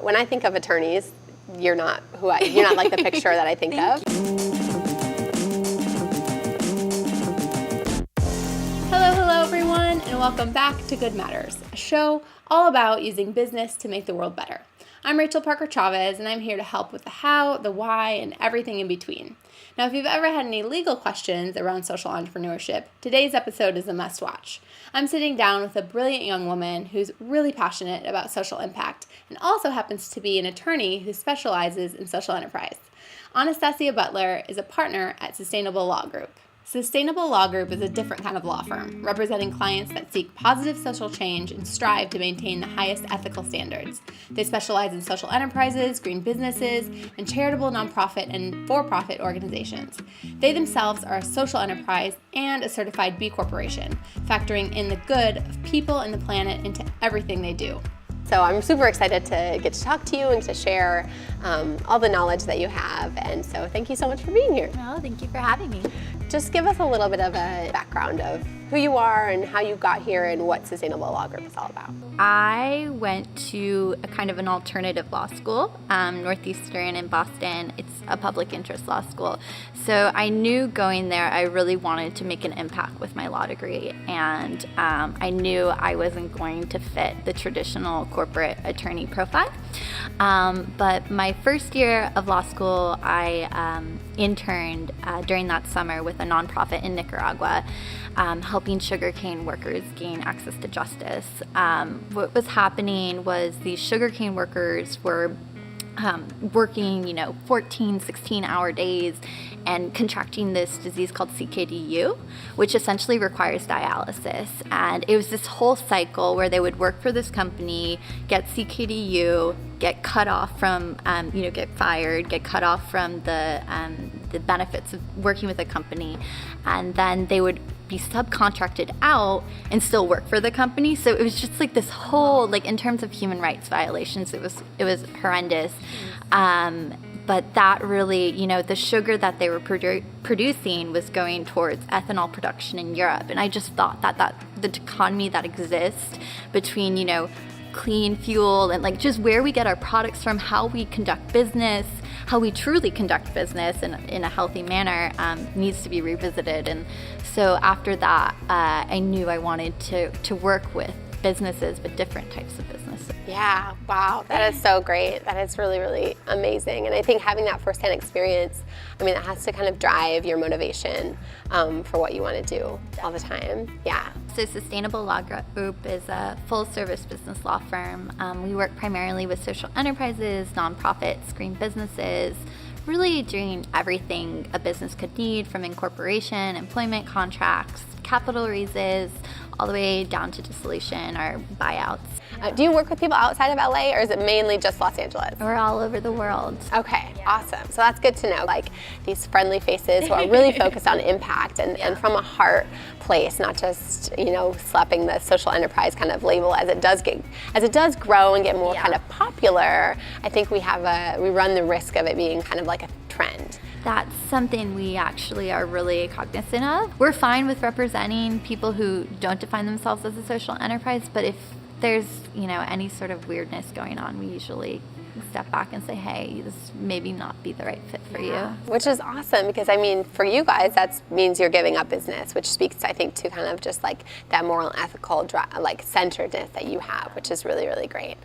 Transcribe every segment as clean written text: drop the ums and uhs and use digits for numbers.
when I think of attorneys, you're not like the picture that I think of. Hello everyone, and welcome back to Good Matters, a show all about using business to make the world better. I'm Rachel Parker Chavez, and I'm here to help with the how, the why, and everything in between. Now, if you've ever had any legal questions around social entrepreneurship, today's episode is a must-watch. I'm sitting down with a brilliant young woman who's really passionate about social impact and also happens to be an attorney who specializes in social enterprise. Anastasia Butler is a partner at Sustainable Law Group. Sustainable Law Group is a different kind of law firm, representing clients that seek positive social change and strive to maintain the highest ethical standards. They specialize in social enterprises, green businesses, and charitable nonprofit and for-profit organizations. They themselves are a social enterprise and a certified B Corporation, factoring in the good of people and the planet into everything they do. So I'm super excited to get to talk to you and to share all the knowledge that you have. And so thank you so much for being here. Oh, thank you for having me. Just give us a little bit of a background of who you are and how you got here and what Sustainable Law Group is all about. I went to a kind of an alternative law school, Northeastern in Boston. It's a public interest law school. So I knew going there I really wanted to make an impact with my law degree. And I knew I wasn't going to fit the traditional corporate attorney profile. But my first year of law school, I interned during that summer with a nonprofit in Nicaragua, helping sugarcane workers gain access to justice. What was happening was these sugarcane workers were working, 14, 16-hour days and contracting this disease called CKDU, which essentially requires dialysis. And it was this whole cycle where they would work for this company, get CKDU, get cut off from, get fired, get cut off from the benefits of working with a company, and then they would be subcontracted out and still work for the company. So it was just like this whole, in terms of human rights violations, it was horrendous. But that really, the sugar that they were producing was going towards ethanol production in Europe. And I just thought that the dichotomy that exists between, clean fuel and just where we get our products from, how we conduct business, how we truly conduct business in a healthy manner needs to be revisited. And so after that, I knew I wanted to work with businesses, but different types of businesses. Yeah, wow, that is so great. That is really, really amazing. And I think having that firsthand experience, that has to kind of drive your motivation for what you want to do all the time. Yeah. So Sustainable Law Group is a full-service business law firm. We work primarily with social enterprises, nonprofits, green businesses, really doing everything a business could need, from incorporation, employment contracts, capital raises, all the way down to dissolution or buyouts. Do you work with people outside of LA, or is it mainly just Los Angeles? We're all over the world. Okay, awesome. So that's good to know, these friendly faces who are really focused on impact and from a heart place, not just, slapping the social enterprise kind of label as it does grow and get more kind of popular. I think we run the risk of it being kind of like a trend. That's something we actually are really cognizant of. We're fine with representing people who don't define themselves as a social enterprise, but if there's, any sort of weirdness going on, we usually step back and say, hey, this maybe not be the right fit for you. Which is awesome, because for you guys, that means you're giving up business, which speaks, I think, to kind of just that moral and ethical centeredness that you have, which is really, really great.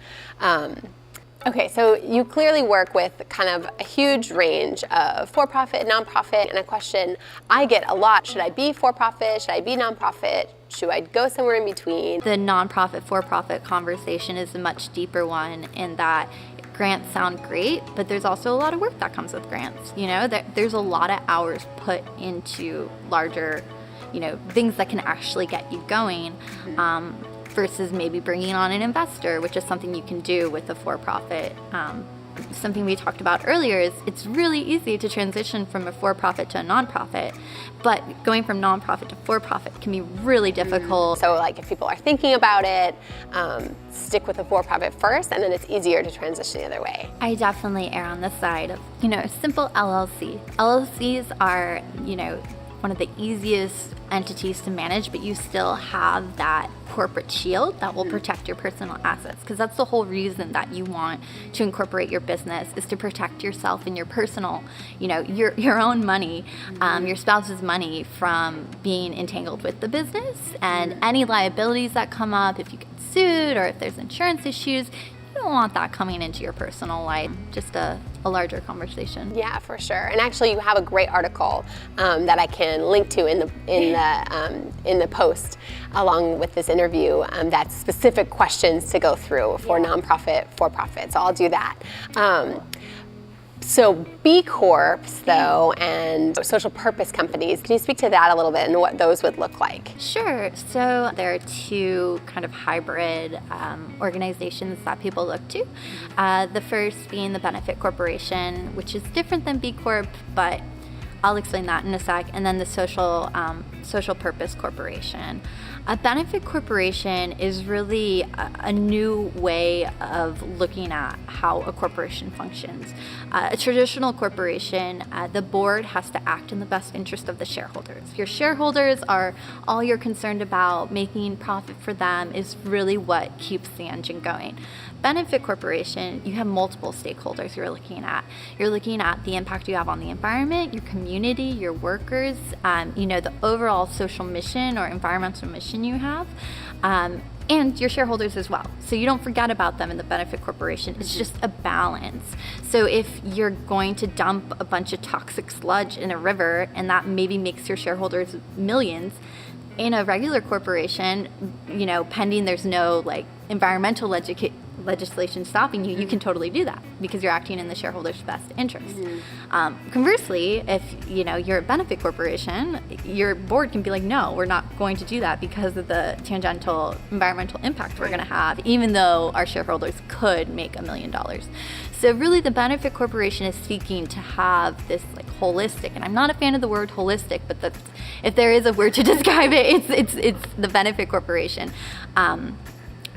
Okay, so you clearly work with kind of a huge range of for-profit, nonprofit, and a question I get a lot: should I be for-profit? Should I be nonprofit? Should I go somewhere in between? The nonprofit, for-profit conversation is a much deeper one in that grants sound great, but there's also a lot of work that comes with grants. There's a lot of hours put into larger, things that can actually get you going. Versus maybe bringing on an investor, which is something you can do with a for-profit. Something we talked about earlier is it's really easy to transition from a for-profit to a nonprofit, but going from nonprofit to for-profit can be really difficult. So if people are thinking about it, stick with the for-profit first, and then it's easier to transition the other way. I definitely err on the side of, a simple LLC. LLCs are, one of the easiest entities to manage, but you still have that corporate shield that will protect your personal assets, because that's the whole reason that you want to incorporate your business, is to protect yourself and your personal, your own money, your spouse's money, from being entangled with the business and any liabilities that come up if you get sued or if there's insurance issues. You don't want that coming into your personal life. Just a larger conversation. Yeah, for sure. And actually, you have a great article that I can link to in the post along with this interview. That's specific questions to go through for nonprofit, for-profit. So I'll do that. So B Corps, though, and social purpose companies, can you speak to that a little bit and what those would look like? Sure. So there are two kind of hybrid organizations that people look to. The first being the Benefit Corporation, which is different than B Corp, but I'll explain that in a sec. And then the Social Purpose Corporation. A benefit corporation is really a new way of looking at how a corporation functions. A traditional corporation, the board has to act in the best interest of the shareholders. Your shareholders are all you're concerned about. Making profit for them is really what keeps the engine going. Benefit corporation, you have multiple stakeholders you're looking at. You're looking at the impact you have on the environment, your community, your workers, the overall social mission or environmental mission you have, and your shareholders as well. So you don't forget about them in the benefit corporation. It's just a balance. So if you're going to dump a bunch of toxic sludge in a river and that maybe makes your shareholders millions, in a regular corporation, pending there's no environmental legislation stopping you, you can totally do that because you're acting in the shareholders' best interest. Conversely, if you're a benefit corporation, your board can be like, no, we're not going to do that because of the tangential environmental impact we're going to have, even though our shareholders could make $1 million. So really, the benefit corporation is seeking to have this holistic, and I'm not a fan of the word holistic, but if there is a word to describe it, it's the benefit corporation.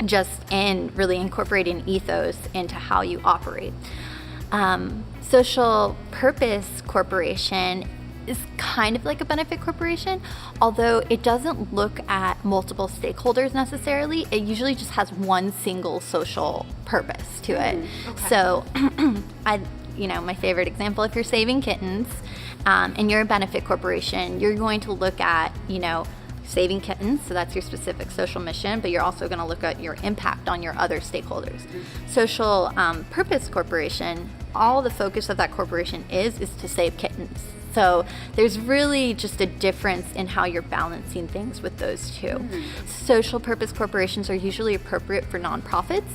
Just in really incorporating ethos into how you operate. Social Purpose Corporation is kind of like a benefit corporation, although it doesn't look at multiple stakeholders necessarily. It usually just has one single social purpose to it. Okay. So, my favorite example, if you're saving kittens and you're a benefit corporation, you're going to look at, saving kittens, so that's your specific social mission, but you're also going to look at your impact on your other stakeholders. Social Purpose Corporation, all the focus of that corporation is to save kittens. So there's really just a difference in how you're balancing things with those two. Social Purpose Corporations are usually appropriate for nonprofits,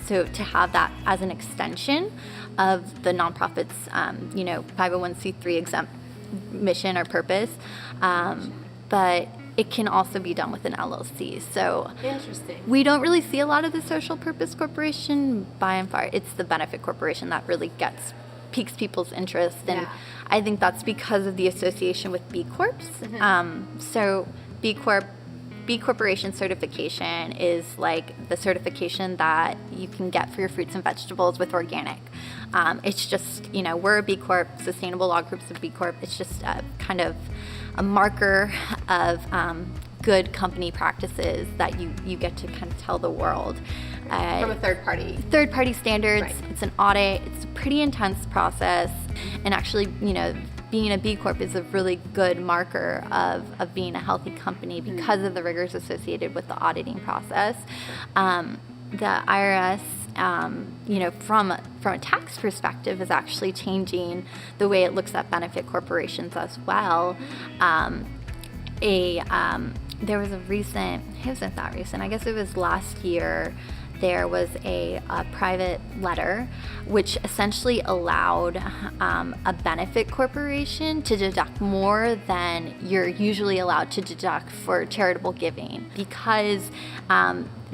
so to have that as an extension of the nonprofit's 501c3 exempt mission or purpose, but it can also be done with an LLC. So interesting. We don't really see a lot of the social purpose corporation. By and far, it's the benefit corporation that really piques people's interest, and I think that's because of the association with B Corps. So B Corporation certification is like the certification that you can get for your fruits and vegetables with organic. It's just, we're a B Corp, Sustainable Law Group's a B Corp. It's just kind of a marker of good company practices that you get to kind of tell the world. From a third party. Third party standards. Right. It's an audit. It's a pretty intense process. And actually, being a B Corp is a really good marker of being a healthy company because of the rigors associated with the auditing process. The IRS, from a tax perspective, is actually changing the way it looks at benefit corporations as well. There was it wasn't that recent, I guess it was last year, there was a private letter which essentially allowed a benefit corporation to deduct more than you're usually allowed to deduct for charitable giving, because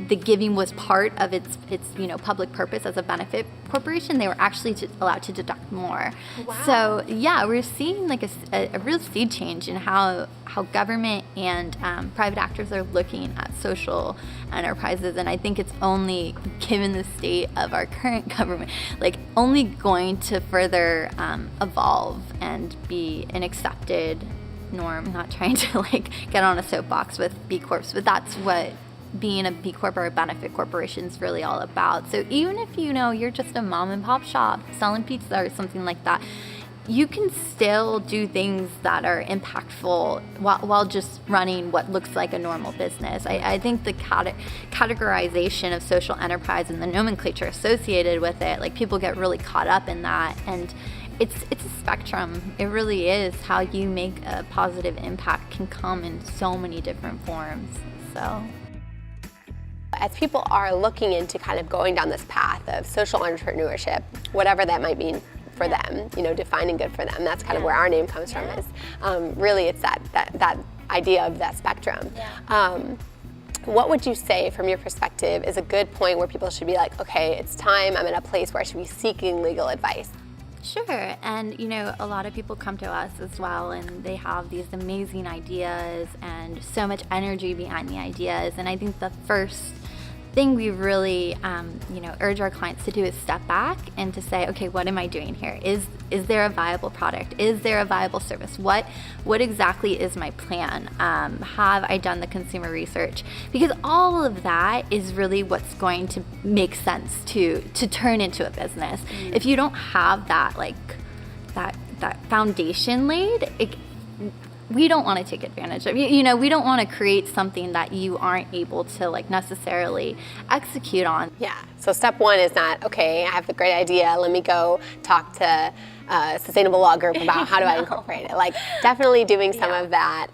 the giving was part of its public purpose as a benefit corporation. They were actually allowed to deduct more. Wow. So we're seeing like a real sea change in how government and private actors are looking at social enterprises, and I think it's only, given the state of our current government, only going to further evolve and be an accepted norm. I'm not trying to like get on a soapbox with B Corps, but that's what being a B Corp or a benefit corporation is really all about. So even if you're just a mom and pop shop selling pizza or something like that, you can still do things that are impactful while just running what looks like a normal business. I think the categorization of social enterprise and the nomenclature associated with it, like people get really caught up in that, and it's a spectrum. It really is. How you make a positive impact can come in so many different forms. So as people are looking into kind of going down this path of social entrepreneurship, whatever that might mean for them, defining good for them, that's kind of where our name comes from, is really it's that idea of that spectrum. What would you say from your perspective is a good point where people should be like, okay, it's time, I'm in a place where I should be seeking legal advice? Sure, and a lot of people come to us as well, and they have these amazing ideas and so much energy behind the ideas, and I think the first thing we really urge our clients to do is step back and to say, okay, what am I doing here? Is there a viable product? Is there a viable service? What exactly is my plan? Have I done the consumer research? Because all of that is really what's going to make sense to turn into a business. If you don't have that that foundation laid, we don't want to take advantage of. We don't want to create something that you aren't able to necessarily execute on. Yeah. So step one is not, okay, I have a great idea, let me go talk to a sustainable law group about how do I incorporate it. Definitely doing some of that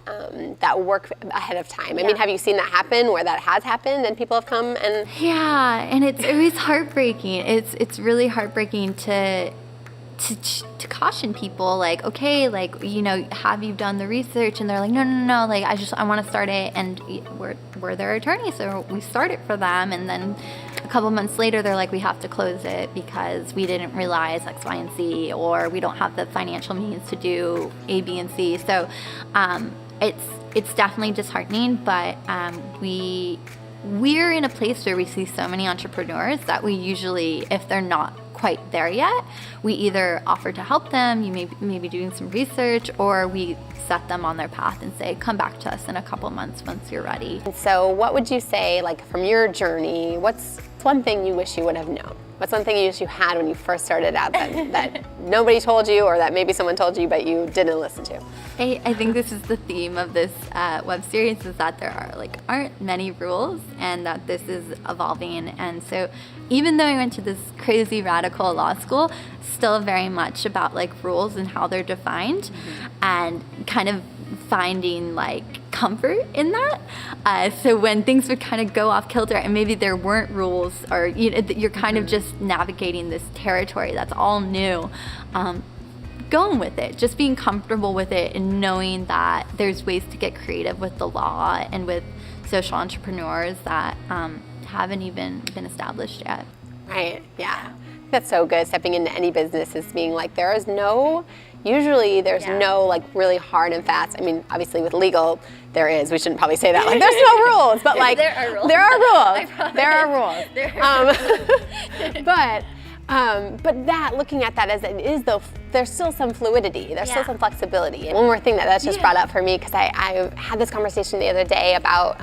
that work ahead of time. I mean, have you seen that happen where that has happened and people have come and? Yeah, and it's always heartbreaking. It's really heartbreaking to caution people, okay, have you done the research? And they're like, no, I want to start it, and we're their attorney, so we start it for them, and then a couple months later they're like, we have to close it because we didn't realize X, Y, and Z, or we don't have the financial means to do A, B, and C. So it's definitely disheartening, but we're in a place where we see so many entrepreneurs that we usually, if they're not quite there yet, we either offer to help them, you may be doing some research, or we set them on their path and say, come back to us in a couple months once you're ready. So what would you say, from your journey, what's one thing you wish you would have known? What's one thing you wish you had when you first started out that nobody told you, or that maybe someone told you but you didn't listen to? I think this is the theme of this web series, is that there aren't many rules, and that this is evolving. And so even though I went to this crazy radical law school, still very much about rules and how they're defined, and kind of finding comfort in that. So when things would kind of go off kilter and maybe there weren't rules, or you're kind of just navigating this territory that's all new, going with it, just being comfortable with it, and knowing that there's ways to get creative with the law and with social entrepreneurs that haven't even been established yet. Right, yeah. That's so good. Stepping into any business is being there's no really hard and fast. I mean, obviously with legal, there is. We shouldn't probably say that. There's no rules, but there are rules. There are rules. There are rules. But that, looking at that as it is, though, there's still some fluidity. There's still some flexibility. And one more thing that's just brought up for me, because I had this conversation the other day about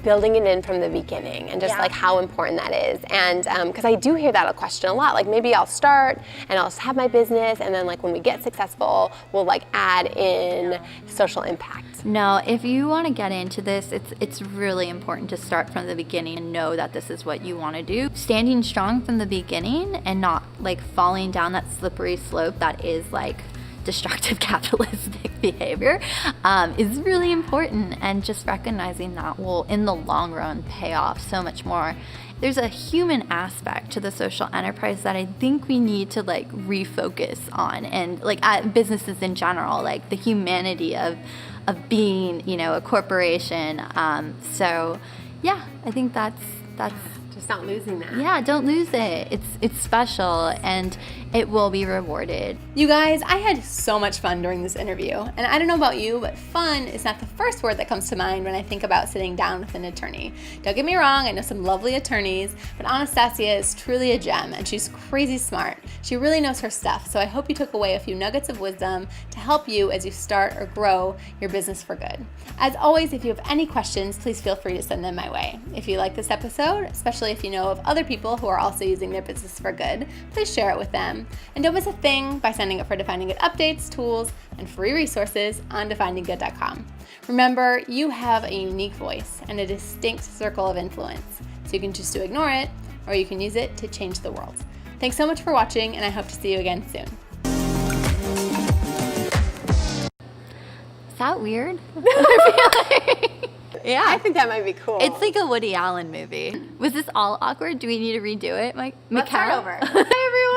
building it in from the beginning, and just how important that is. And because I do hear that question a lot. Maybe I'll start and I'll have my business, and then when we get successful, we'll add in social impact. No, if you want to get into this, it's really important to start from the beginning and know that this is what you want to do. Standing strong from the beginning and not falling down that slippery slope that is destructive capitalistic behavior is really important, and just recognizing that will in the long run pay off so much more. There's a human aspect to the social enterprise that I think we need to refocus on, and at businesses in general, the humanity of being a corporation. So yeah, I think that's Just not losing that. Yeah, don't lose it. It's special and it will be rewarded. You guys, I had so much fun during this interview. And I don't know about you, but fun is not the first word that comes to mind when I think about sitting down with an attorney. Don't get me wrong, I know some lovely attorneys, but Anastasia is truly a gem and she's crazy smart. She really knows her stuff, so I hope you took away a few nuggets of wisdom to help you as you start or grow your business for good. As always, if you have any questions, please feel free to send them my way. If you like this episode, especially if you know of other people who are also using their business for good, please share it with them. And don't miss a thing by signing up for Defining Good updates, tools, and free resources on defininggood.com. Remember, you have a unique voice and a distinct circle of influence, so you can choose to ignore it or you can use it to change the world. Thanks so much for watching, and I hope to see you again soon. Is that weird? Yeah. I think that might be cool. It's like a Woody Allen movie. Was this all awkward? Do we need to redo it, Mike? Let's start over. Hi, everyone.